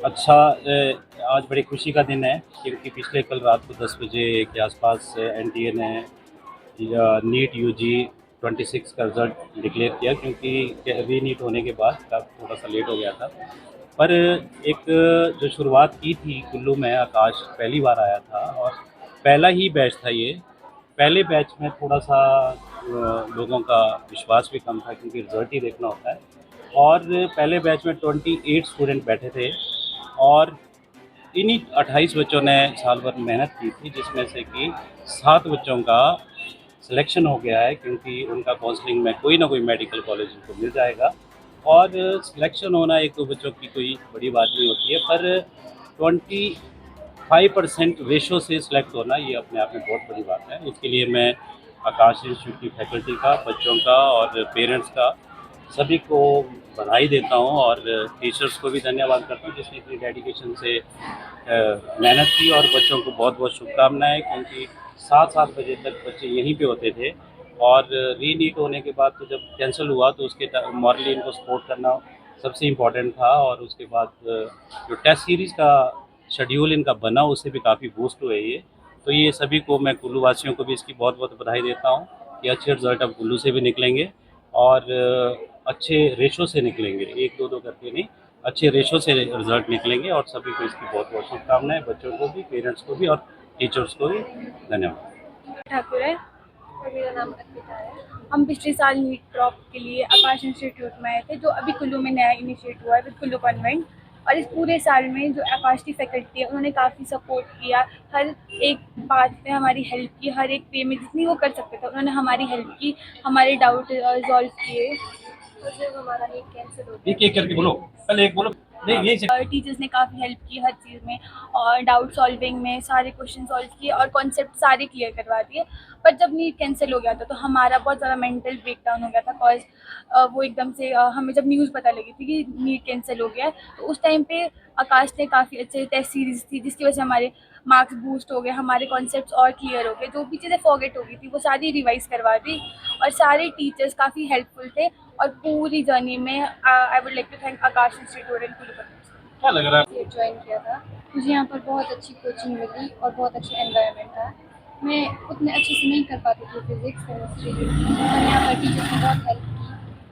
अच्छा, आज बड़ी खुशी का दिन है क्योंकि पिछले कल रात को 10 बजे के आसपास एनटीए ने नीट यूजी 26 का रिज़ल्ट डिक्लेयर किया, क्योंकि रीनीट होने के बाद थोड़ा सा लेट हो गया था। पर एक जो शुरुआत की थी कुल्लू में, आकाश पहली बार आया था और पहला ही बैच था ये। पहले बैच में थोड़ा सा लोगों का विश्वास भी कम था क्योंकि रिज़ल्ट ही देखना होता है। और पहले बैच में 28 स्टूडेंट बैठे थे और इन्हीं 28 बच्चों ने साल भर मेहनत की थी, जिसमें से कि 7 बच्चों का सिलेक्शन हो गया है, क्योंकि उनका काउंसलिंग में कोई ना कोई मेडिकल कॉलेज उनको मिल जाएगा। और सिलेक्शन होना एक दो बच्चों की कोई बड़ी बात नहीं होती है, पर 25% रेशो से सिलेक्ट होना ये अपने आप में बहुत बड़ी बात है। इसके लिए मैं आकाश इंस्टीट्यूट की फैकल्टी का, बच्चों का और पेरेंट्स का सभी को बधाई देता हूँ, और टीचर्स को भी धन्यवाद करता हूँ जिसने इतनी डेडिकेशन से मेहनत की, और बच्चों को बहुत बहुत शुभकामनाएं, क्योंकि 7-7 बजे तक बच्चे यहीं पे होते थे। और रीनीट होने के बाद तो जब कैंसिल हुआ तो उसके मॉरली इनको सपोर्ट करना सबसे इम्पोर्टेंट था, और उसके बाद जो टेस्ट सीरीज़ का शेड्यूल इनका बना उससे भी काफ़ी बूस्ट हुए ये। तो ये सभी को, मैं कुल्लू वासियों को भी इसकी बहुत बहुत बधाई देता हूँ कि अच्छे रिजल्ट अब कुल्लू से भी निकलेंगे, और अच्छे रेशो से निकलेंगे, एक दो दो करके नहीं, अच्छे रेशो से रिजल्ट निकलेंगे। और सभी को इसकी बहुत बहुत शुभकामनाएं, बच्चों को भी, पेरेंट्स को भी और टीचर्स को भी। धन्यवाद। ठाकुर है और मेरा नाम अर्पिता है। हम पिछले साल नीट ड्रॉप के लिए आकाश इंस्टीट्यूट में आए थे, जो अभी कुल्लू में नया इनिशिएट हुआ है विद कुल्लू कॉन्वेंट। और इस पूरे साल में जो आकाश की फैकल्टी है उन्होंने काफ़ी सपोर्ट किया, हर एक बात में हमारी हेल्प की, हर एक वे में जितनी वो कर सकते थे उन्होंने हमारी हेल्प की, हमारे डाउट रिजॉल्व किए। तो जब हमारा नीट कैंसिल हो गया, एक एक करके बोलो, पहले एक बोलो। नहीं, यही टीचर्स ने काफ़ी हेल्प की हर चीज़ में, और डाउट सॉल्विंग में सारे क्वेश्चन सॉल्व किए और कॉन्सेप्ट सारे क्लियर करवा दिए। पर जब नीट कैंसिल हो गया था तो हमारा बहुत ज़्यादा मेंटल ब्रेकडाउन हो गया था, बिकॉज वो एकदम से हमें जब न्यूज़ पता लगी थी कि नीट कैंसिल हो गया है, तो उस टाइम पे आकाश ने काफ़ी अच्छे टेस्ट सीरीज थी जिसकी वजह से हमारे मार्क्स बूस्ट हो गए, हमारे कॉन्सेप्ट्स और क्लियर हो गए, जो भी चीज़ें फॉरगेट हो गई थी वो सारी रिवाइज करवा दी। और सारे टीचर्स काफ़ी हेल्पफुल थे, और पूरी जर्नी में I would like to thank Aakash institute and Kullu. क्या लग रहा है? ये ज्वाइन किया था, मुझे यहाँ पर बहुत अच्छी कोचिंग मिली और बहुत अच्छा एनवायरनमेंट था। मैं उतने अच्छे से नहीं कर पाती थी फिजिक्स केमिस्ट्री, पर यहाँ पर टीचर्स ने बहुत हेल्प की।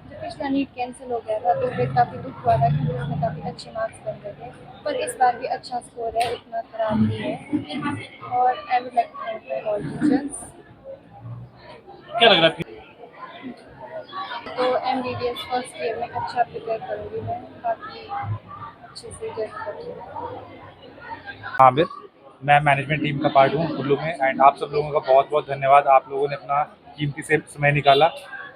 जब पिछला नीट कैंसिल हो गया था तो फिर काफ़ी दुख हुआ था क्योंकि उसमें काफ़ी अच्छे मार्क्स बन गए थे, पर इस बार भी अच्छा स्कोर है, उतना खराब नहीं है। और I would like to thank my all teachers. क्या लग रहा है? तो MBBS फर्स्ट ईयर में अच्छा प्रिपेयर करूँगी मैं, काफ़ी अच्छे से जर्नी करूँगी। आमिर, मैं मैनेजमेंट टीम का पार्ट हूँ कुल्लू में। एंड आप सब लोगों का बहुत बहुत धन्यवाद, आप लोगों ने अपना कीमती से समय निकाला।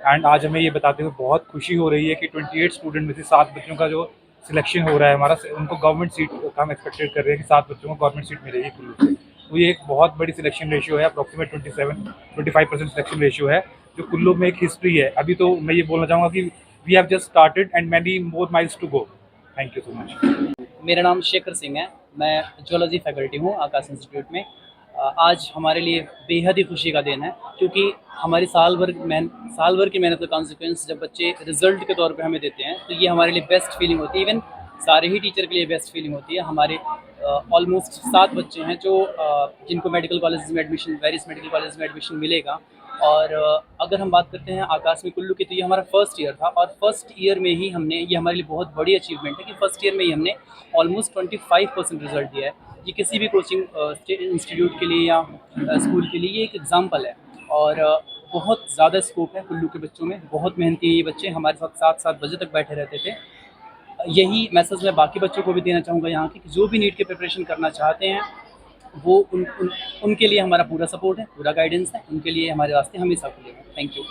एंड आज हमें ये बताते हुए बहुत खुशी हो रही है कि 28 स्टूडेंट में से 7 बच्चों का जो सिलेक्शन हो रहा है हमारा, उनको गवर्नमेंट सीट का हम एक्सपेक्टेड कर रहे हैं कि 7 बच्चों को गवर्नमेंट सीट मिलेगी कुल्लू से। तो ये एक बहुत बड़ी सिलेक्शन रेशियो है, अप्रॉक्सीमेट 25% सिलेक्शन रेशियो है, जो कुल्लू में एक हिस्ट्री है। अभी तो मैं ये बोलना चाहूँगा कि we have just started and many more miles to go. Thank you so much. मेरा नाम शेखर सिंह है। मैं जूलॉजी फैकल्टी हूँ आकाश इंस्टीट्यूट में। आज हमारे लिए बेहद ही खुशी का दिन है, क्योंकि हमारी साल भर की मेहनत का कॉन्सिक्वेंस जब बच्चे रिजल्ट के तौर पे हमें देते हैं तो ये हमारे लिए बेस्ट फीलिंग होती है। इवन सारे ही टीचर के लिए बेस्ट फीलिंग होती है। हमारे ऑलमोस्ट 7 बच्चे हैं जो जिनको मेडिकल कॉलेज में एडमिशन, वेरियस मेडिकल कॉलेज में एडमिशन मिलेगा। और अगर हम बात करते हैं आकाश में कुल्लू की, तो ये हमारा फर्स्ट ईयर था, और फर्स्ट ईयर में ही हमने, ये हमारे लिए बहुत बड़ी अचीवमेंट है कि फर्स्ट ईयर में ही हमने ऑलमोस्ट 25% रिजल्ट दिया है। ये किसी भी कोचिंग इंस्टीट्यूट के लिए या स्कूल के लिए ये एक एग्जाम्पल है। और बहुत ज़्यादा स्कोप है कुल्लू के बच्चों में, बहुत मेहनती हैं ये बच्चे, हमारे साथ 7-7 बजे तक बैठे रहते थे। यही मैसेज मैं बाकी बच्चों को भी देना चाहूँगा यहाँ के, कि जो भी नीट की प्रिपरेशन करना चाहते हैं वो उनके लिए हमारा पूरा सपोर्ट है, पूरा गाइडेंस है, उनके लिए हमारे रास्ते हमेशा खुले हैं। Thank you.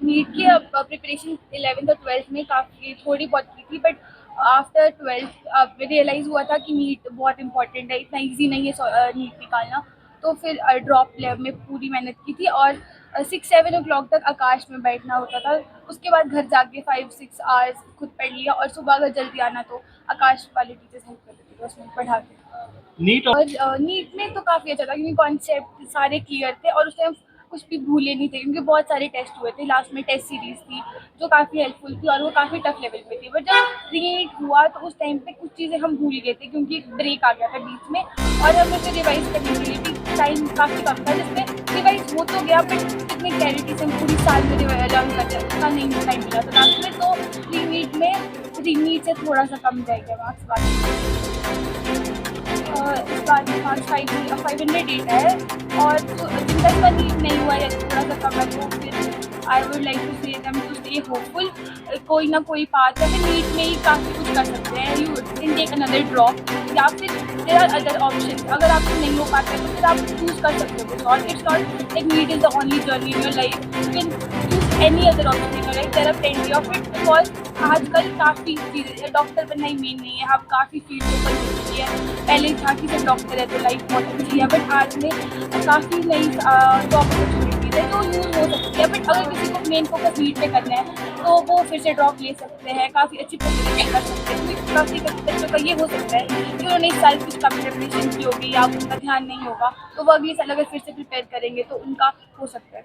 नीट की अब प्रिपरेशन 11th और 12th में काफ़ी थोड़ी बहुत की थी, बट आफ्टर 12th अब रियलाइज़ हुआ था कि नीट बहुत इंपॉर्टेंट है, इतना इजी नहीं है नीट निकालना। तो फिर ड्रॉप लैब में पूरी मेहनत की थी, और 6-7 ओ क्लॉक तक आकाश में बैठना होता था। उसके बाद घर जाके 5-6 आवर्स खुद पढ़ लिया, और सुबह अगर जल्दी आना तो आकाश वाले टीचर्स हेल्प कर देते थे उसमें पढ़ा के। नीट और नीट में तो काफ़ी अच्छा था क्योंकि कॉन्सेप्ट सारे क्लियर थे, और उस टाइम कुछ भी भूले नहीं थे, क्योंकि बहुत सारे टेस्ट हुए थे, लास्ट में टेस्ट सीरीज थी जो काफ़ी हेल्पफुल थी और वो काफ़ी टफ लेवल पे थी। बट जब रीनीट हुआ तो उस टाइम पे कुछ चीज़ें हम भूल गए थे, क्योंकि एक ब्रेक आ गया था बीच में और हमें फिर रिवाइज करने के लिए भी टाइम काफ़ी कम था, जिसमें रिवाइज हो तो गया बट इतनी क्लैरिटी से हम पूरी साल में लर्न कर रहे उतना नहीं टाइम मिला था लास्ट में। तो रीनीट से थोड़ा सा कम जाएगा मार्क्स। इस बार मार्क्स 508 है और जो जिनका इसका नीट नहीं हुआ या थोड़ा सा कम है तो फिर आई वुड लाइक टू से देम टू स्टे होपफुल। कोई ना कोई पाथ है, फिर नीट में ही काफ़ी कुछ कर सकते हैं। You can take another drop या फिर देयर आर अदर ऑप्शन। अगर आपसे नहीं हो पाता है तो फिर आप चूज़ कर सकते हो कुछ और। It's not like NEET is the only journey in your life, you can choose any other option in your life. There are plenty of it, because आजकल काफ़ी चीज़ें, डॉक्टर बनना ही मेन नहीं है, आप काफ़ी फील्ड ओपन हो चुकी है। पहले था कि सिर्फ डॉक्टर है तो लाइफ बहुत अच्छी है, बट आज में काफ़ी नई जॉब अपॉर्चुनिटीज़ है जो यूज़ हो सकती है। बट अगर किसी को मेन फोकस नीट पे करना है तो वो फिर से ड्रॉप ले सकते हैं, काफ़ी अच्छी प्रिपरेशन कर सकते हैं। क्योंकि काफ़ी बच्चों का ये हो सकता है कि उन्होंने इस साल कुछ कम प्रिपरेशन की होगी या उनका ध्यान नहीं होगा, तो वो अगले साल अगर फिर से प्रिपेयर करेंगे तो उनका हो सकता है।